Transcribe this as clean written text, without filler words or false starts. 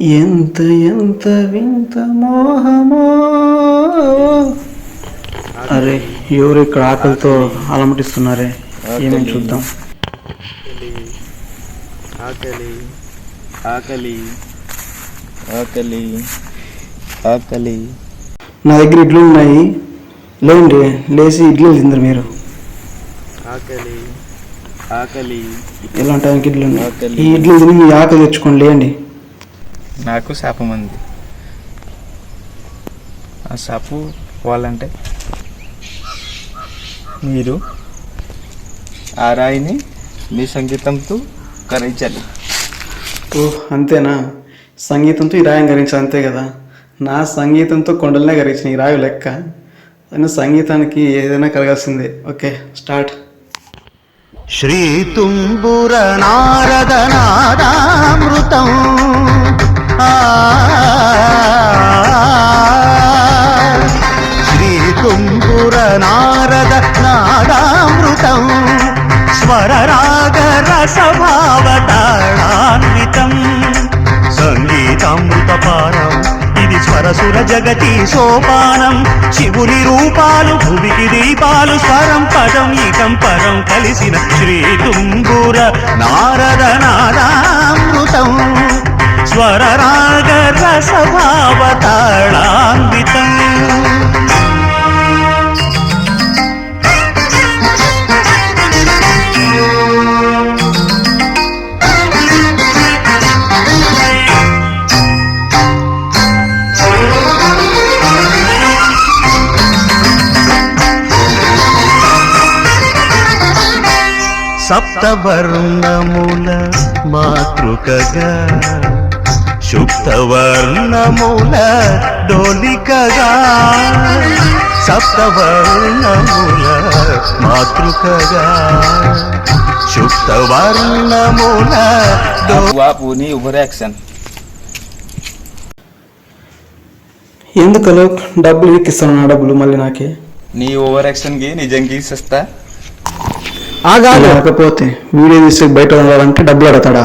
ఎంత ఎంత వింత మోహమో. అరే ఎవరు ఇక్కడ ఆకలితో అలమటిస్తున్నారే, ఏమేమి చూద్దాం. ఆకలి ఆకలి ఆకలి ఆకలి. నా దగ్గర ఇడ్లు ఉన్నాయి, లేండి లేచి ఇడ్లీ తిందరు మీరు. ఆకలి ఆకలి. ఎలాంటి టైంకి ఇడ్లు ఉన్నాయి, ఈ ఇడ్లీ తిని మీ ఆకలి తెచ్చుకోండి, లేండి. నాకు శాపం ఉంది, ఆ శాపు పోవాలంటే మీరు ఆ రాయిని మీ సంగీతంతో కరించాలి. ఓ అంతేనా, సంగీతంతో ఈ రాయం గరించాలి అంతే కదా. నా సంగీతంతో కొండలనే గరించిన ఈ రాయు లెక్క. అయినా సంగీతానికి ఏదైనా కలగాల్సిందే. Okay start. శ్రీ తుంబుర నారద నాదామృతం శ్రీ తుంబుర నారద నాదామృతం స్వరరాగ రసభావతాళాన్వితం సంగీతామృతపానం ఇది స్వరసుర జగతి సోపానం. శివుని రూపాలు భువికి దీపాలు స్వరం పదం ఇకం పరం కలిసిన శ్రీ తుంబుర నారద నాదామృతం స్వరరాగ రసభావతాళాన్వితం. సప్తవర్ణముల మాతృకగా శుక్తవర్ణముల డోలికగా సప్తవర్ణముల మాతృకగా శుక్తవర్ణముల నీ ఓవర్ యాక్షన్. ఎందుకలో డబ్బులు ఎక్కిస్తాను, నా డబ్బులు మళ్ళీ నాకే. నీ ఓవర్ యాక్షన్కి నిజంగా ఇస్తా. లేకపోతే వీడియో తీసి బయట ఉండాలంటే డబ్బులు అడతాడా?